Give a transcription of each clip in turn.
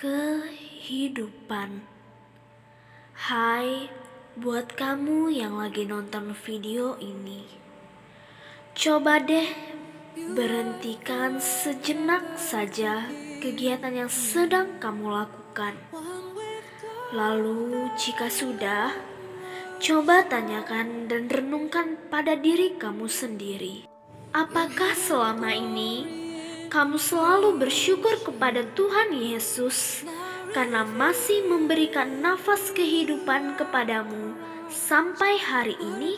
Kehidupan. Hai, buat kamu yang lagi nonton video ini, coba deh berhentikan sejenak saja kegiatan yang sedang kamu lakukan. Lalu jika sudah, coba tanyakan dan renungkan pada diri kamu sendiri. Apakah selama ini kamu selalu bersyukur kepada Tuhan Yesus karena masih memberikan nafas kehidupan kepadamu sampai hari ini?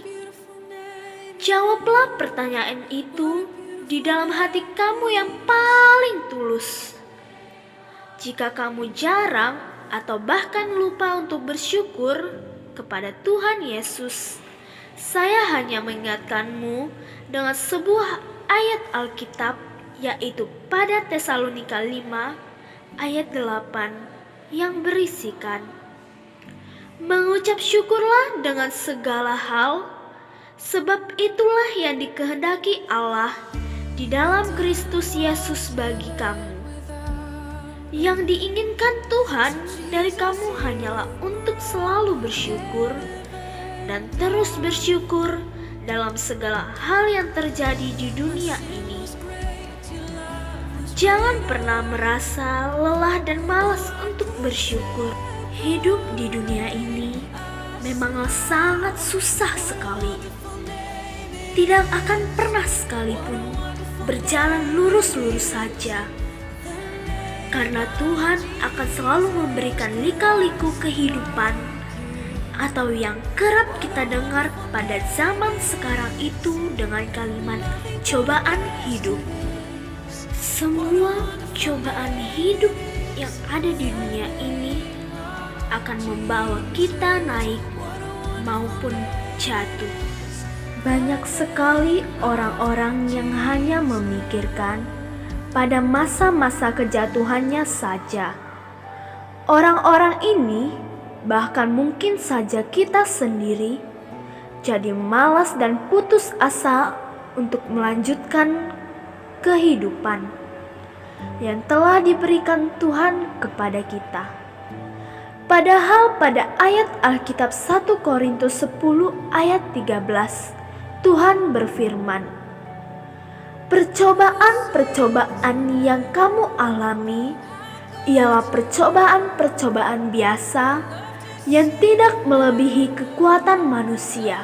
Jawablah pertanyaan itu di dalam hati kamu yang paling tulus. Jika kamu jarang atau bahkan lupa untuk bersyukur kepada Tuhan Yesus, saya hanya mengingatkanmu dengan sebuah ayat Alkitab, yaitu pada Tesalonika 5 ayat 8 yang berisikan, mengucap syukurlah dengan segala hal, sebab itulah yang dikehendaki Allah di dalam Kristus Yesus bagi kamu. Yang diinginkan Tuhan dari kamu hanyalah untuk selalu bersyukur dan terus bersyukur dalam segala hal yang terjadi di dunia ini. Jangan pernah merasa lelah dan malas untuk bersyukur. Hidup di dunia ini memanglah sangat susah sekali. Tidak akan pernah sekalipun berjalan lurus-lurus saja. Karena Tuhan akan selalu memberikan lika-liku kehidupan atau yang kerap kita dengar pada zaman sekarang itu dengan kalimat cobaan hidup. Semua cobaan hidup yang ada di dunia ini akan membawa kita naik maupun jatuh. Banyak sekali orang-orang yang hanya memikirkan pada masa-masa kejatuhannya saja. Orang-orang ini, bahkan mungkin saja kita sendiri, jadi malas dan putus asa untuk melanjutkan kehidupan yang telah diberikan Tuhan kepada kita. Padahal pada ayat Alkitab 1 Korintus 10 ayat 13, Tuhan berfirman, percobaan-percobaan yang kamu alami ialah percobaan-percobaan biasa yang tidak melebihi kekuatan manusia.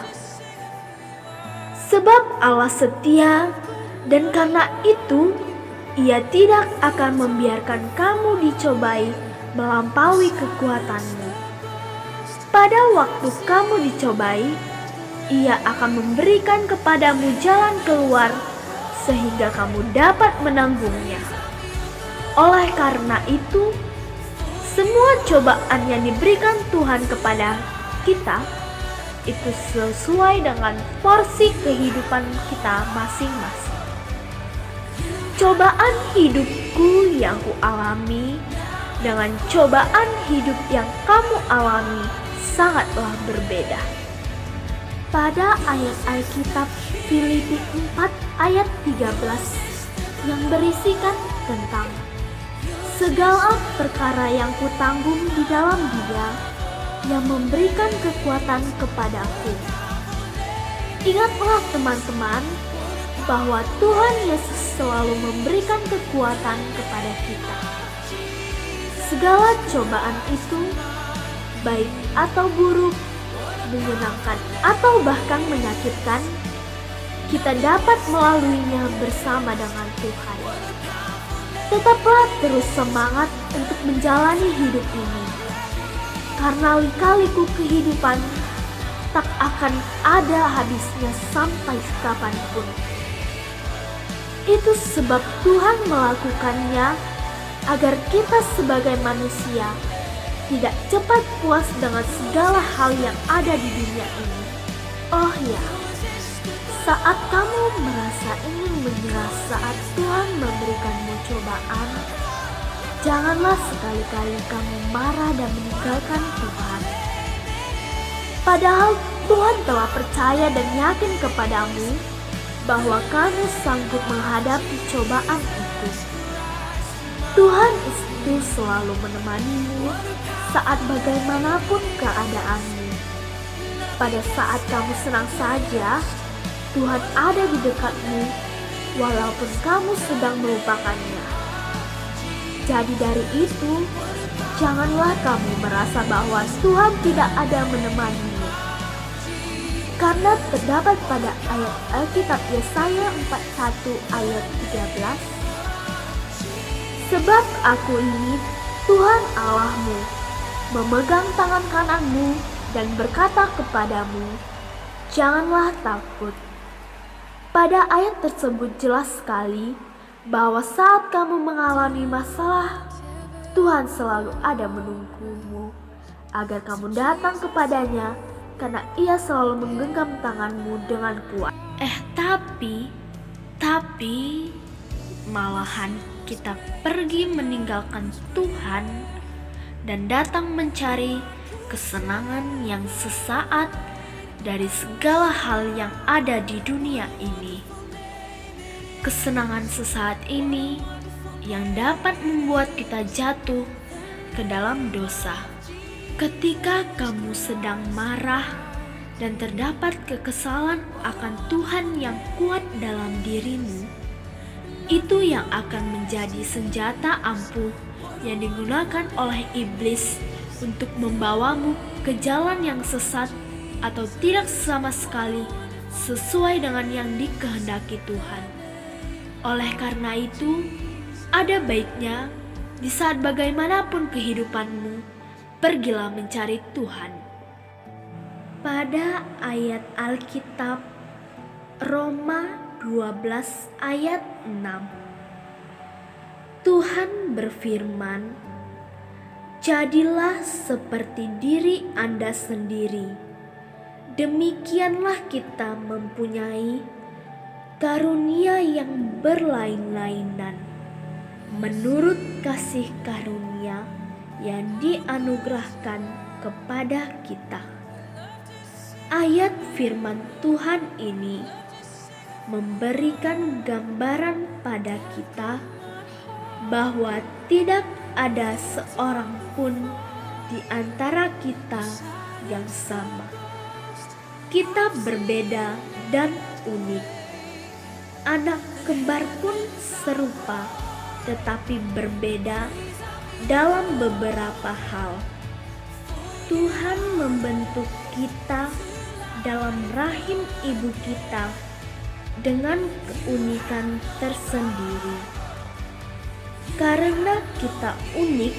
Sebab Allah setia, dan karena itu Ia tidak akan membiarkan kamu dicobai melampaui kekuatanmu. Pada waktu kamu dicobai, Ia akan memberikan kepadamu jalan keluar sehingga kamu dapat menanggungnya. Oleh karena itu, semua cobaan yang diberikan Tuhan kepada kita itu sesuai dengan porsi kehidupan kita masing-masing. Cobaan hidupku yang kualami dengan cobaan hidup yang kamu alami sangatlah berbeda. Pada ayat Alkitab Filipi 4 ayat 13 yang berisikan tentang segala perkara yang kutanggung di dalam Dia yang memberikan kekuatan kepadaku. Ingatlah teman-teman bahwa Tuhan Yesus selalu memberikan kekuatan kepada kita. Segala cobaan itu, baik atau buruk, menyenangkan atau bahkan menyakitkan, kita dapat melaluinya bersama dengan Tuhan. Tetaplah terus semangat untuk menjalani hidup ini, karena lika-liku kehidupan tak akan ada habisnya sampai kapanpun. Itu sebab Tuhan melakukannya agar kita sebagai manusia tidak cepat puas dengan segala hal yang ada di dunia ini. Oh ya, saat kamu merasa ingin menyerah saat Tuhan memberikanmu cobaan, janganlah sekali-kali kamu marah dan meninggalkan Tuhan. Padahal Tuhan telah percaya dan yakin kepadamu bahwa kamu sanggup menghadapi cobaan itu. Tuhan itu selalu menemanimu saat bagaimanapun keadaanmu. Pada saat kamu senang saja, Tuhan ada di dekatmu, walaupun kamu sedang melupakannya. Jadi dari itu, janganlah kamu merasa bahwa Tuhan tidak ada menemanimu. Karena terdapat pada ayat Alkitab Yesaya 41 ayat 13, sebab aku ini Tuhan Allahmu, memegang tangan kananmu dan berkata kepadamu, janganlah takut. Pada ayat tersebut jelas sekali bahwa saat kamu mengalami masalah, Tuhan selalu ada menunggumu agar kamu datang kepadanya, karena Ia selalu menggenggam tanganmu dengan kuat. Tapi malahan kita pergi meninggalkan Tuhan dan datang mencari kesenangan yang sesaat dari segala hal yang ada di dunia ini. Kesenangan sesaat ini yang dapat membuat kita jatuh ke dalam dosa. Ketika kamu sedang marah dan terdapat kekesalan akan Tuhan yang kuat dalam dirimu, itu yang akan menjadi senjata ampuh yang digunakan oleh iblis untuk membawamu ke jalan yang sesat atau tidak sama sekali sesuai dengan yang dikehendaki Tuhan. Oleh karena itu, ada baiknya di saat bagaimanapun kehidupanmu, pergilah mencari Tuhan. Pada ayat Alkitab Roma 12 ayat 6, Tuhan berfirman, jadilah seperti diri Anda sendiri. Demikianlah kita mempunyai karunia yang berlain-lainan menurut kasih karunia yang dianugerahkan kepada kita. Ayat firman Tuhan ini memberikan gambaran pada kita bahwa tidak ada seorang pun di antara kita yang sama. Kita berbeda dan unik. Anak kembar pun serupa, tetapi berbeda dalam beberapa hal. Tuhan membentuk kita dalam rahim ibu kita dengan keunikan tersendiri. Karena kita unik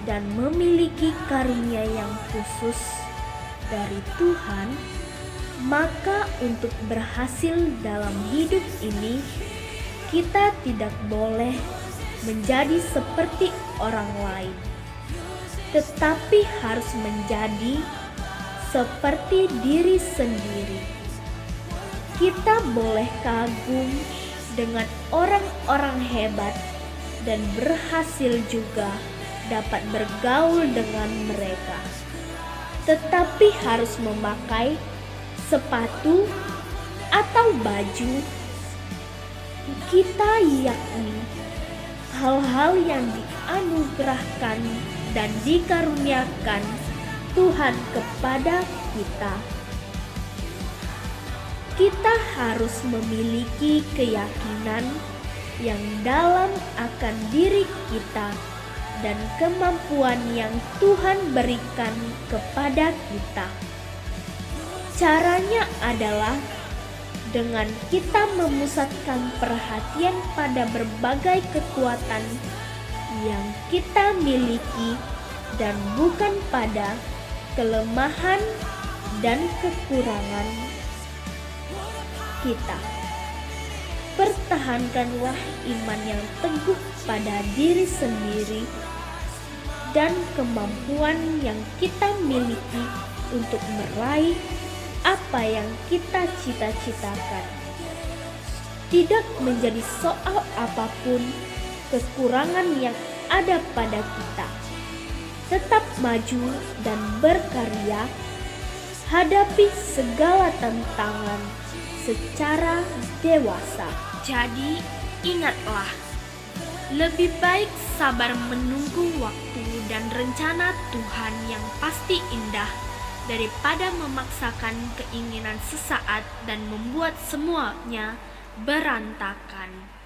dan memiliki karunia yang khusus dari Tuhan, maka untuk berhasil dalam hidup ini, kita tidak boleh menjadi seperti orang lain, tetapi harus menjadi seperti diri sendiri. Kita boleh kagum dengan orang-orang hebat dan berhasil juga dapat bergaul dengan mereka, tetapi harus memakai sepatu atau baju kita, yakni hal-hal yang dianugerahkan dan dikaruniakan Tuhan kepada kita. Kita harus memiliki keyakinan yang dalam akan diri kita dan kemampuan yang Tuhan berikan kepada kita. Caranya adalah dengan kita memusatkan perhatian pada berbagai kekuatan yang kita miliki dan bukan pada kelemahan dan kekurangan kita. Pertahankanlah iman yang teguh pada diri sendiri dan kemampuan yang kita miliki untuk meraih apa yang kita cita-citakan. Tidak menjadi soal apapun kekurangan yang ada pada kita. Tetap maju dan berkarya, hadapi segala tantangan secara dewasa. Jadi ingatlah, Lebih baik sabar menunggu waktu dan rencana Tuhan yang pasti indah daripada memaksakan keinginan sesaat dan membuat semuanya berantakan.